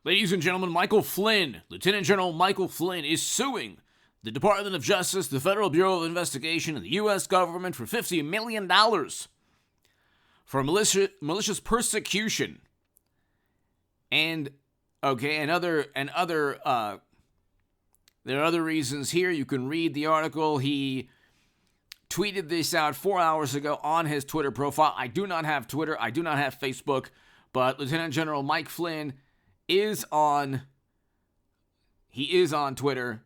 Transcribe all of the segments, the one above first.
Ladies and gentlemen, Michael Flynn, Lieutenant General Michael Flynn, is suing the Department of Justice, the Federal Bureau of Investigation, and the U.S. government for $50 million for malicious persecution and there are other reasons here. You can read the article. He tweeted this out 4 hours ago on his Twitter profile. I do not have Twitter. I do not have Facebook, but Lieutenant General Mike Flynn is on Twitter.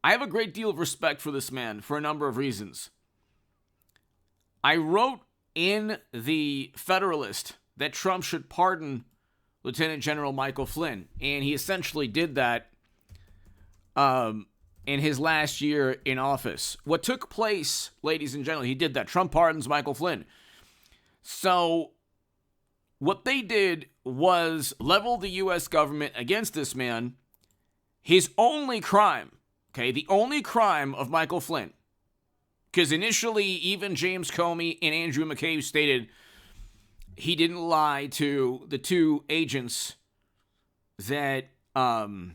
I have a great deal of respect for this man for a number of reasons. I wrote in the Federalist that Trump should pardon Lieutenant General Michael Flynn, and he essentially did that in his last year in office. What took place, ladies and gentlemen, he did that. Trump pardons Michael Flynn. So what they did was level the U.S. government against this man. His only crime, the only crime of Michael Flynn, because initially even James Comey and Andrew McCabe stated he didn't lie to the two agents that Andrew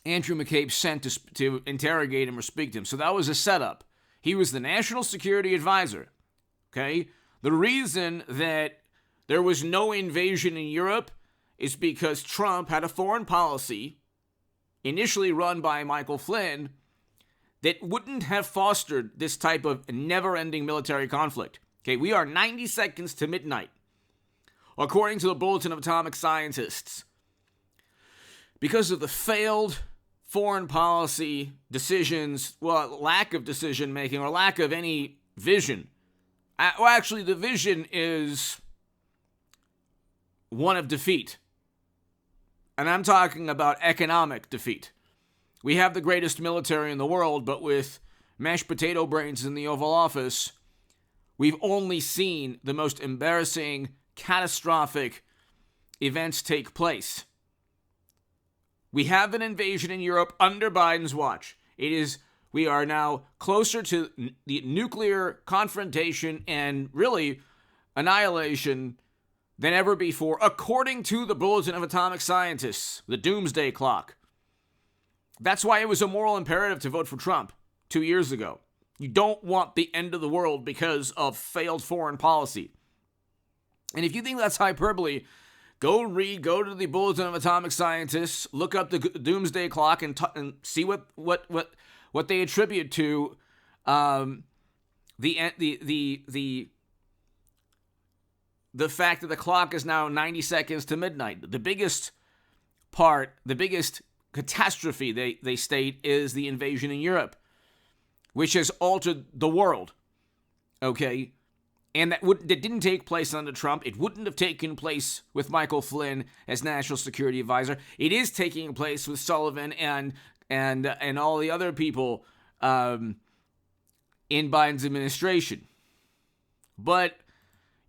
McCabe sent to interrogate him or speak to him. So that was a setup. He was the national security advisor. The reason that there was no invasion in Europe is because Trump had a foreign policy, initially run by Michael Flynn, that wouldn't have fostered this type of never-ending military conflict. We are 90 seconds to midnight, according to the Bulletin of Atomic Scientists. Because of the failed foreign policy decisions, lack of decision-making or lack of any vision. Actually, the vision is one of defeat. And I'm talking about economic defeat. We have the greatest military in the world, but with mashed potato brains in the Oval Office, we've only seen the most embarrassing, catastrophic events take place. We have an invasion in Europe under Biden's watch. We are now closer to the nuclear confrontation and really annihilation than ever before, according to the Bulletin of Atomic Scientists, the doomsday clock. That's why it was a moral imperative to vote for Trump 2 years ago. You don't want the end of the world because of failed foreign policy. And if you think that's hyperbole, go to the Bulletin of Atomic Scientists, look up the doomsday clock, and see what they attribute to the fact that the clock is now 90 seconds to midnight. The biggest catastrophe, they state, is the invasion in Europe, which has altered the world, And that didn't take place under Trump. It wouldn't have taken place with Michael Flynn as National Security Advisor. It is taking place with Sullivan and all the other people in Biden's administration. But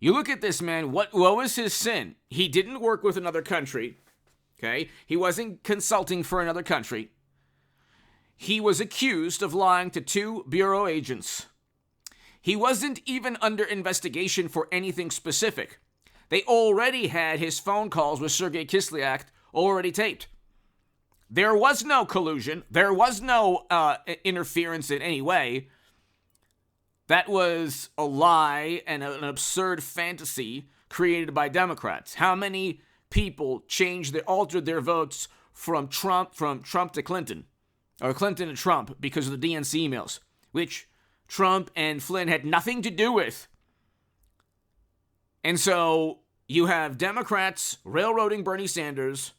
you look at this man, what was his sin? He didn't work with another country, He wasn't consulting for another country. He was accused of lying to two bureau agents. He wasn't even under investigation for anything specific. They already had his phone calls with Sergei Kislyak already taped. There was no collusion. There was no interference in any way. That was a lie and an absurd fantasy created by Democrats. How many people altered their votes from Trump to Clinton, or Clinton to Trump, because of the DNC emails, which Trump and Flynn had nothing to do with. And so you have Democrats railroading Bernie Sanders,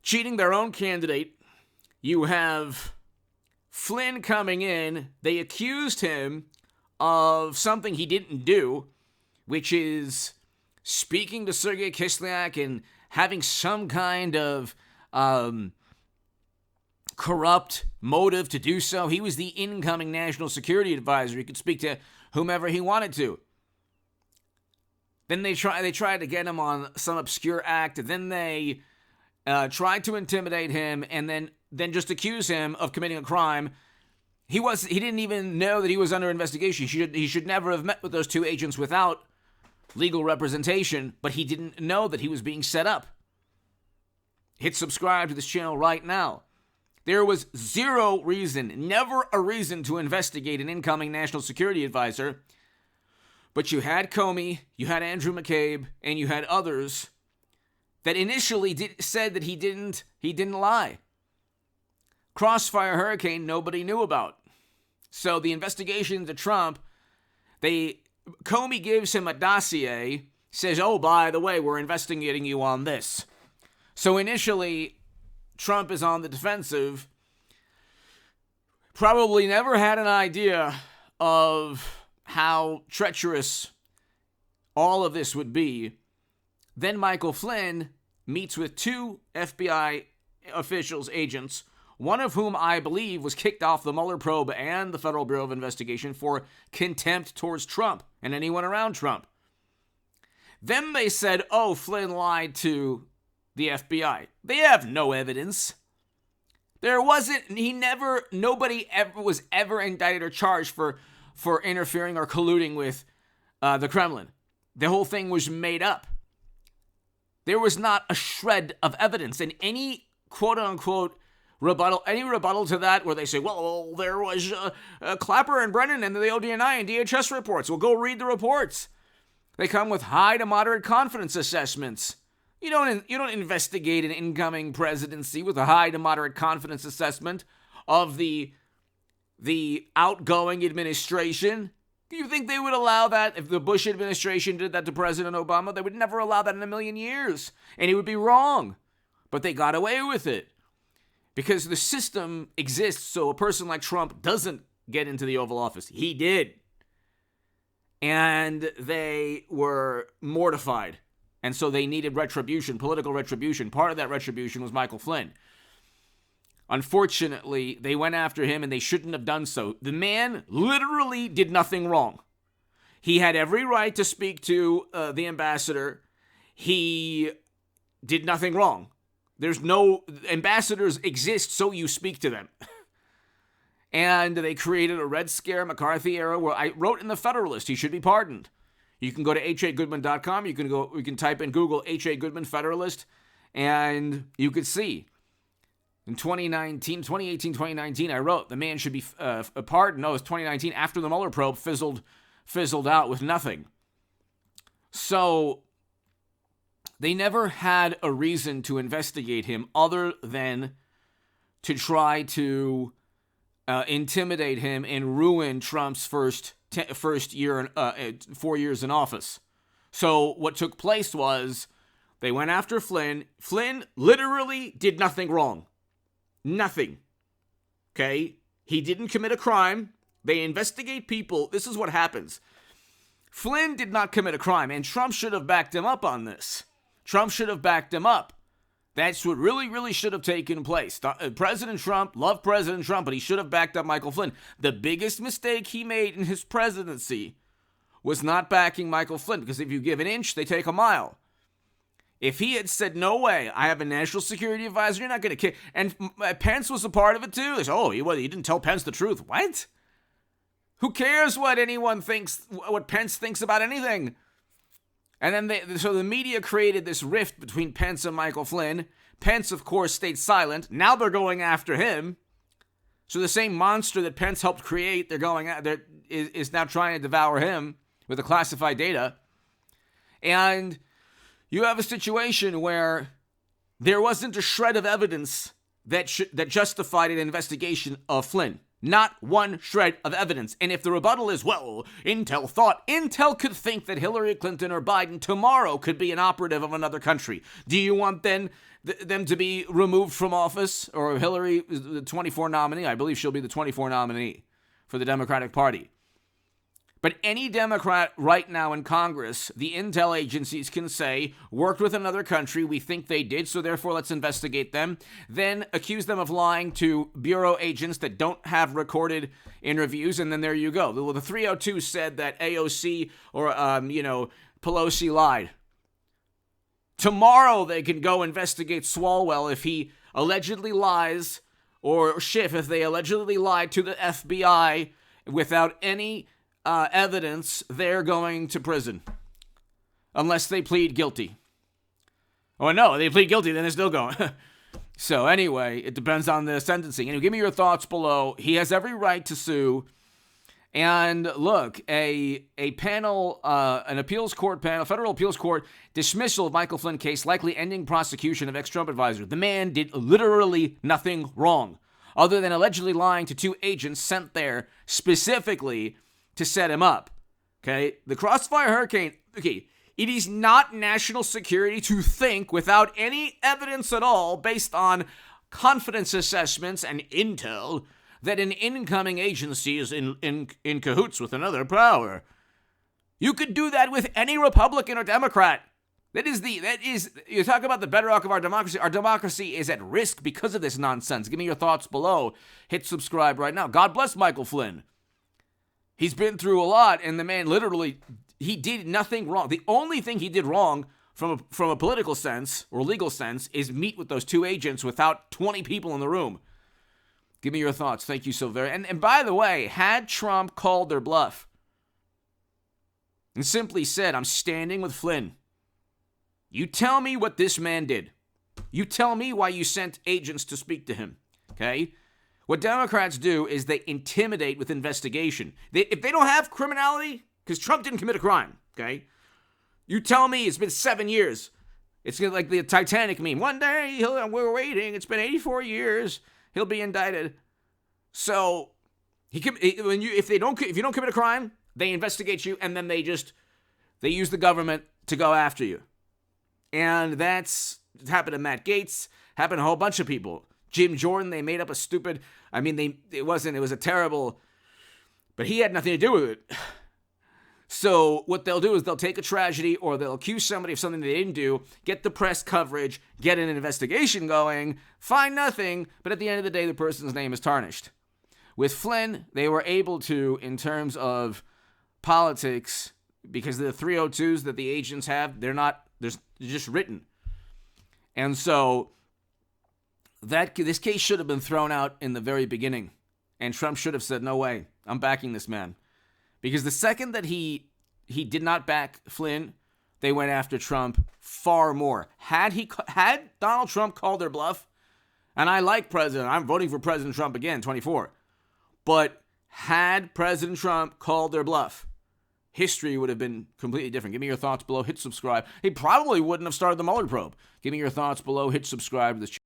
cheating their own candidate. You have Flynn coming in. They accused him of something he didn't do, which is speaking to Sergei Kislyak and having some kind of corrupt motive to do so. He was the incoming national security advisor. He could speak to whomever he wanted to. Then they tried to get him on some obscure act, and then they tried to intimidate him, and then just accuse him of committing a crime. He didn't even know that he was under investigation. He should never have met with those two agents without legal representation, but he didn't know that he was being set up. hit subscribe to this channel right now. There was zero reason, never a reason to investigate an incoming national security advisor. But you had Comey, you had Andrew McCabe, and you had others that initially said that he didn't lie. Crossfire Hurricane, nobody knew about. So the investigation into Trump, Comey gives him a dossier, says, oh, by the way, we're investigating you on this. So initially, Trump is on the defensive, probably never had an idea of how treacherous all of this would be. Then Michael Flynn meets with two FBI officials, agents, one of whom I believe was kicked off the Mueller probe and the Federal Bureau of Investigation for contempt towards Trump and anyone around Trump. Then they said, oh, Flynn lied to the FBI. They have no evidence. Nobody ever was indicted or charged for interfering or colluding with the Kremlin. The whole thing was made up. There was not a shred of evidence, and any quote-unquote rebuttal to that where they say, well, there was Clapper and Brennan and the ODNI and DHS reports. Well, go read the reports. They come with high to moderate confidence assessments. You don't investigate an incoming presidency with a high to moderate confidence assessment of the outgoing administration. Do you think they would allow that? If the Bush administration did that to President Obama, they would never allow that in a million years. And he would be wrong. But they got away with it. Because the system exists so a person like Trump doesn't get into the Oval Office. He did. And they were mortified. And so they needed retribution, political retribution. Part of that retribution was Michael Flynn. Unfortunately, they went after him and they shouldn't have done so. The man literally did nothing wrong. He had every right to speak to the ambassador. He did nothing wrong. Ambassadors exist so you speak to them. And they created a Red Scare McCarthy era where I wrote in the Federalist he should be pardoned. You can go to hagoodman.com. You can type in Google H.A. Goodman Federalist, and you could see. In 2018, I wrote the man should be pardoned. No, it was 2019 after the Mueller probe fizzled out with nothing. So they never had a reason to investigate him other than to try to intimidate him and ruin Trump's first year, 4 years in office. So what took place was they went after Flynn. Flynn literally did nothing wrong. Nothing. Okay? He didn't commit a crime. They investigate people. This is what happens. Flynn did not commit a crime, and Trump should have backed him up on this. Trump should have backed him up. That's what really, really should have taken place. President Trump, loved President Trump, but he should have backed up Michael Flynn. The biggest mistake he made in his presidency was not backing Michael Flynn, because if you give an inch, they take a mile. If he had said, no way, I have a national security advisor, you're not going to kick. And Pence was a part of it too. They said, oh, he didn't tell Pence the truth. What? Who cares what anyone thinks, what Pence thinks about anything? And then so the media created this rift between Pence and Michael Flynn. Pence, of course, stayed silent. Now they're going after him. So the same monster that Pence helped create, is now trying to devour him with the classified data. And you have a situation where there wasn't a shred of evidence that justified an investigation of Flynn. Not one shred of evidence. And if the rebuttal is, well, Intel could think that Hillary Clinton or Biden tomorrow could be an operative of another country. Do you want then them to be removed from office? Or Hillary, the 24 nominee, I believe she'll be the 24 nominee for the Democratic Party. But any Democrat right now in Congress, the intel agencies can say, worked with another country, we think they did, so therefore let's investigate them. Then accuse them of lying to bureau agents that don't have recorded interviews, and then there you go. Well, the 302 said that AOC or, Pelosi lied. Tomorrow they can go investigate Swalwell if he allegedly lies, or Schiff if they allegedly lied to the FBI without any evidence. They're going to prison unless they plead guilty. Oh, no, they plead guilty, then they're still going. So anyway, it depends on the sentencing. And give me your thoughts below. He has every right to sue. And look, a panel, an appeals court panel, federal appeals court dismissal of Michael Flynn case, likely ending prosecution of ex-Trump advisor. The man did literally nothing wrong, other than allegedly lying to two agents sent there specifically to set him up. Okay, the Crossfire Hurricane. Okay, it is not national security to think without any evidence at all, based on confidence assessments and intel, that an incoming agency is in cahoots with another power. You could do that with any Republican or Democrat. That is, you talk about the bedrock of our democracy. Our democracy is at risk because of this nonsense. Give me your thoughts below. Hit subscribe right now. God bless Michael Flynn. He's been through a lot, and the man literally, he did nothing wrong. The only thing he did wrong from a political sense or legal sense is meet with those two agents without 20 people in the room. Give me your thoughts. Thank you so very much. And by the way, had Trump called their bluff and simply said, I'm standing with Flynn, you tell me what this man did. You tell me why you sent agents to speak to him, okay? What Democrats do is they intimidate with investigation. If they don't have criminality, because Trump didn't commit a crime, okay? You tell me it's been 7 years. It's like the Titanic meme. One day, we're waiting. It's been 84 years. He'll be indicted. So, if you don't commit a crime, they investigate you, and then they use the government to go after you. And that's happened to Matt Gaetz, happened to a whole bunch of people. Jim Jordan, they made up a stupid, it was a terrible, but he had nothing to do with it. So what they'll do is they'll take a tragedy, or they'll accuse somebody of something they didn't do, get the press coverage, get an investigation going, find nothing, but at the end of the day, the person's name is tarnished. With Flynn, they were able to, in terms of politics, because the 302s that the agents have, they're just written. And so this case should have been thrown out in the very beginning. And Trump should have said, no way, I'm backing this man. Because the second that he did not back Flynn, they went after Trump far more. Had Donald Trump called their bluff, and I like President, I'm voting for President Trump again, 24. But had President Trump called their bluff, history would have been completely different. Give me your thoughts below. Hit subscribe. He probably wouldn't have started the Mueller probe. Give me your thoughts below. Hit subscribe to this channel.